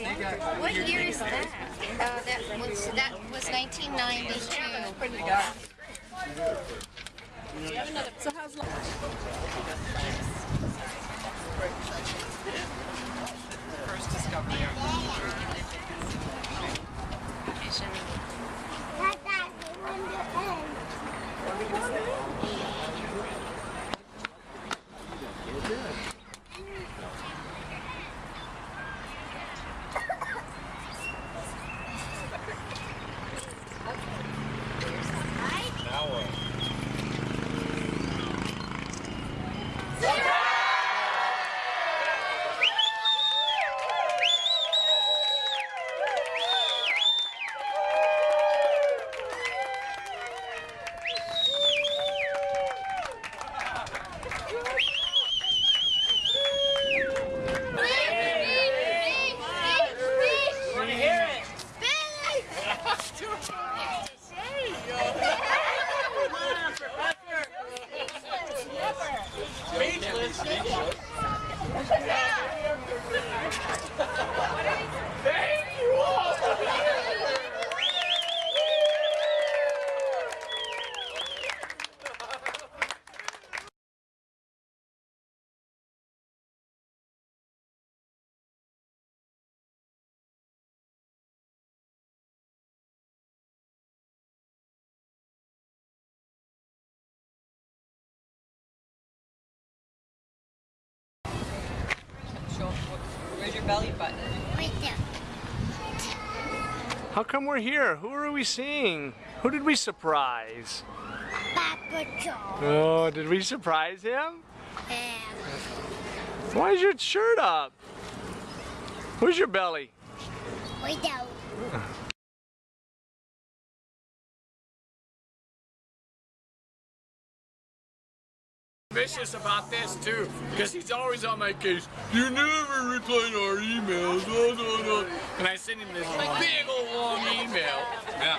What year is that? That was 1992. So how's life? First discovery of Where's your belly button? Right there. How come we're here? Who are we seeing? Who did we surprise? Papa Joe. Oh, did we surprise him? And Why is your shirt up? Where's your belly? right there. Vicious about this too, because he's always on my case. You never reply to our emails. Oh, no, no. And I send him this big old long email. Yeah.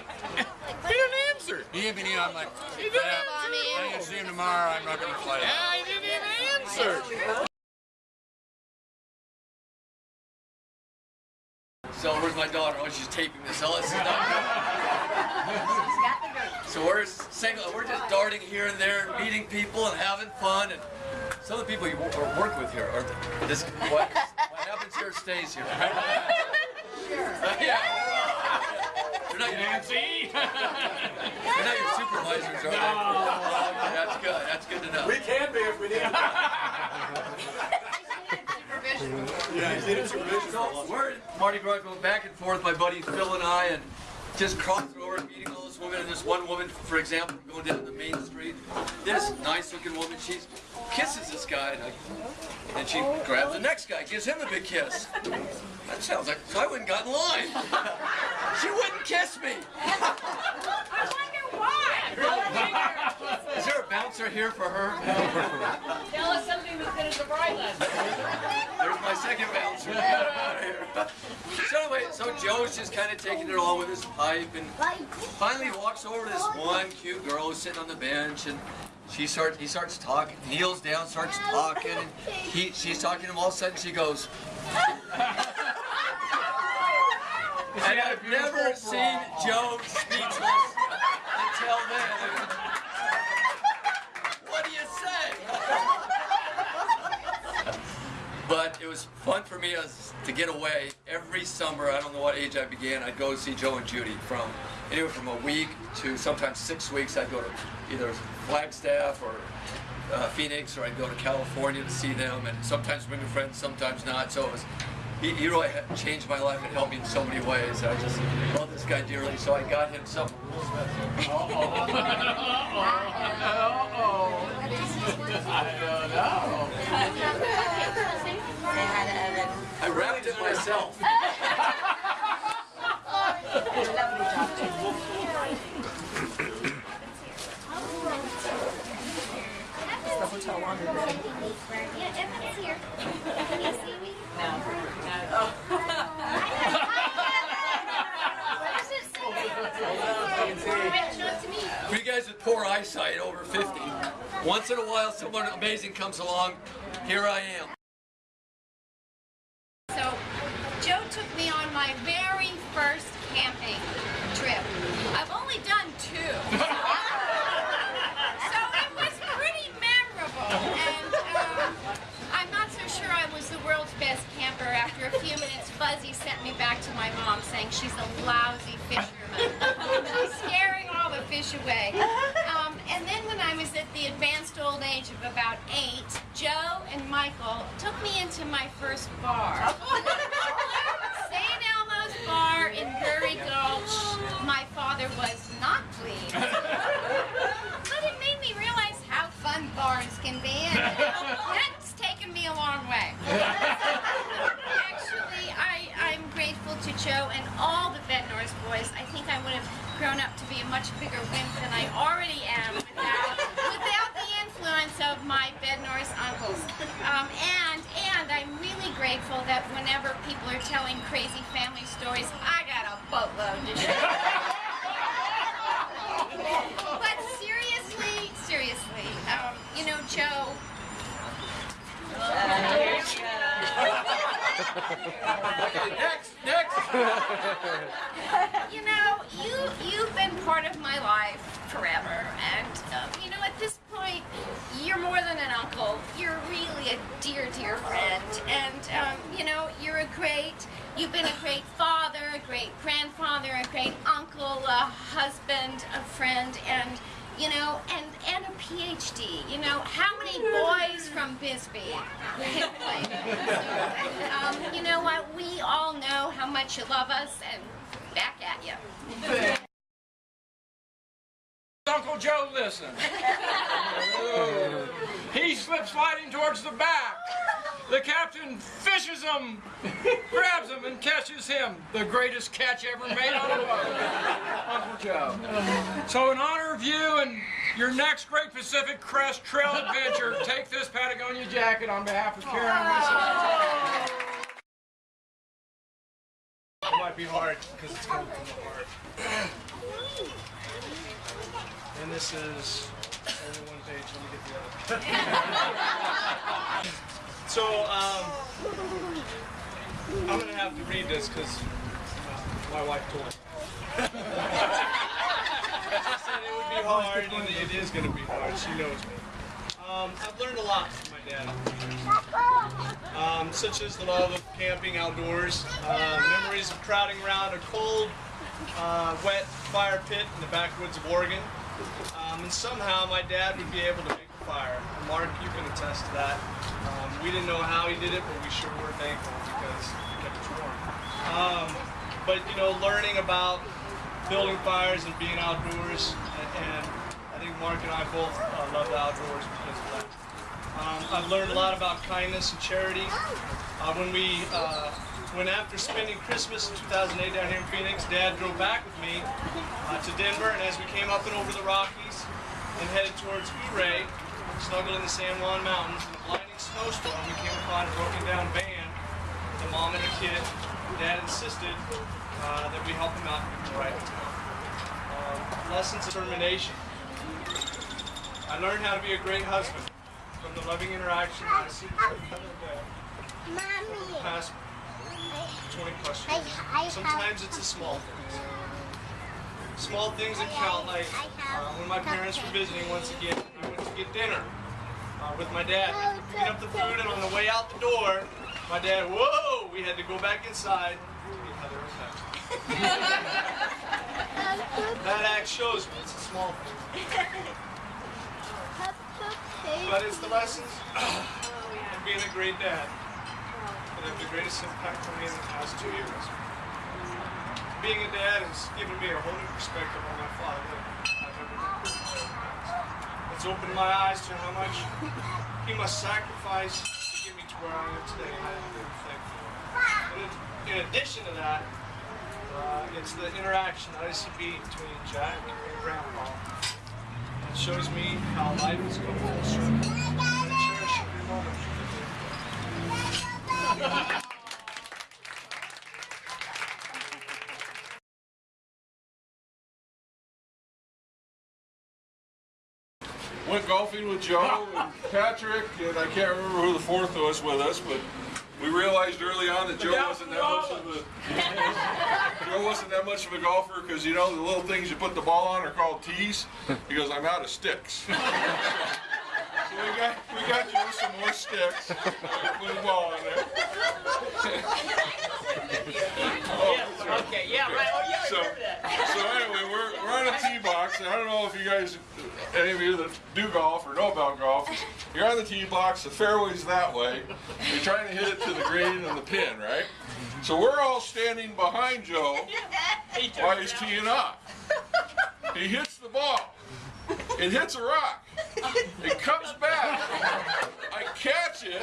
He didn't answer. He hit me, I'm like, He didn't I'm answer. gonna see him tomorrow, I'm not gonna reply to him. Yeah, he didn't even answer. So where's my daughter? Oh, she's taping this. Oh, this is not good. So we're single. We're just darting here and there, and meeting people and having fun. And some of the people you work with here are this. What happens here stays here. Right? Yeah. They're not Nancy. they're not your supervisors, are they? Oh, that's good. That's good to know. We can be if we need. Yeah, he's in supervision. So we're in Mardi Gras going back and forth, my buddy Phil and I, and just crossing over and meeting all those women. And this one woman, for example, going down the main street. This nice-looking woman, she kisses this guy, and she grabs the next guy, gives him a big kiss. That sounds like so I wouldn't got in line. She wouldn't kiss me. I wonder why. Is there a bouncer here for her? Tell us something as good as the bride last night. There's my second bouncer. Get him out of here. So anyway, so Joe's just kind of taking it all with his pipe, and finally he walks over to this one cute girl who's sitting on the bench, and he starts talking, kneels down, starts talking, and she's talking to him. All of a sudden she goes, and I've never seen Joe speechless until then. What do you say? But it was fun for me to get away. Every summer, I don't know what age I began, I'd go see Joe and Judy from anywhere from a week to sometimes 6 weeks. I'd go to either Flagstaff or Phoenix, or I'd go to California to see them, and sometimes bring a friend, sometimes not. So it was, he really changed my life and helped me in so many ways. I just love this guy dearly, so I got him some. I wrapped it myself. The hotel laundry room. Yeah, Evan's here. Can you see me? No. What does it say? Show it to me. For you guys with poor eyesight, over 50, once in a while someone amazing comes along, here I am. So, Joe took me on my very first camping trip. I've only done 2. So it was pretty memorable, and I'm not so sure I was the world's best camper. After a few minutes, Fuzzy sent me back to my mom saying she's a lousy fisherman. She's scaring all the fish away. And then when I was at the advanced old age of about 8, Joe and Michael took me into my first bar. St. Elmo's Bar in Bury Gulch. My father was not pleased. But it made me realize how fun bars can be, and that's taken me a long way. Actually, I'm grateful to Joe and all the Bednor's boys. I think I would have grown up to be a much bigger wimp than I already am without the influence of my Bednor's uncles. And I'm really grateful that whenever people are telling crazy family stories, I got a boatload to share. But seriously, you know, Joe. Next. You know, you've been part of my life forever, and you know, at this point, you're more than an uncle. You're really a dear, dear friend, and you know, you've been a great father, a great grandfather, a great uncle, a husband, a friend, and you know, and a PhD. You know, how many boys from Bisbee can play? So, you know what? We all know how much you love us, and back at you. Uncle Joe, listen. He slips sliding towards the back. The captain fishes him, grabs him, and catches him. The greatest catch ever made on a boat. Uncle Joe. So in honor of you and your next Great Pacific Crest Trail adventure, take this Patagonia jacket on behalf of Karen and myself. It might be hard because it's coming from the heart. And this is only one page. Let me get the other. So, I'm going to have to read this because my wife told me. She said it would be hard, and it is going to be hard. She knows me. I've learned a lot from my dad, such as the love of camping outdoors, memories of crowding around a cold, wet fire pit in the backwoods of Oregon, and somehow my dad would be able to make a fire. Mark, you can attest to that. We didn't know how he did it, but we sure were thankful because he kept us warm. But you know, learning about building fires and being outdoors, and I think Mark and I both love the outdoors because of that. I've learned a lot about kindness and charity. When after spending Christmas in 2008 down here in Phoenix, Dad drove back with me to Denver, and as we came up and over the Rockies and headed towards Ouray, snuggled in the San Juan Mountains, in a blinding snowstorm, we came upon a broken down van with a mom and a kid. Dad insisted that we help him out and get the right hotel. Lessons of determination. I learned how to be a great husband from the loving interaction I see with my dad for the past 20 plus years. Sometimes it's the small things. Small things that count, like when my parents were visiting once again, I went to get dinner with my dad. Picking up the food, and on the way out the door, my dad, whoa, we had to go back inside. That act shows me it's a small thing. But it's the lessons of being a great dad that have the greatest impact on me in the past 2 years. Being a dad has given me a whole new perspective on my father that I've ever been. It's opened my eyes to how much he must sacrifice to get me to where I am today. I am very thankful. And in addition to that, it's the interaction that I see between Jack and Grandpa. It shows me how life is going full circle. I cherish every moment. Went golfing with Joe and Patrick, and I can't remember who the fourth was with us, but We realized early on that Joe wasn't that much of a golfer because, you know, the little things you put the ball on are called tees. He goes, I'm out of sticks. So we got Joe some more sticks. Put the ball in there. Okay, yeah, right. Oh, yeah, I So, remember that. so anyway, we're on a tee box, and I don't know if you guys, any of you that do golf or know about golf, you're on the tee box, the fairway's that way, you're trying to hit it to the green and the pin, right? So we're all standing behind Joe while he's teeing off. He hits the ball. It hits a rock. It comes back. I catch it.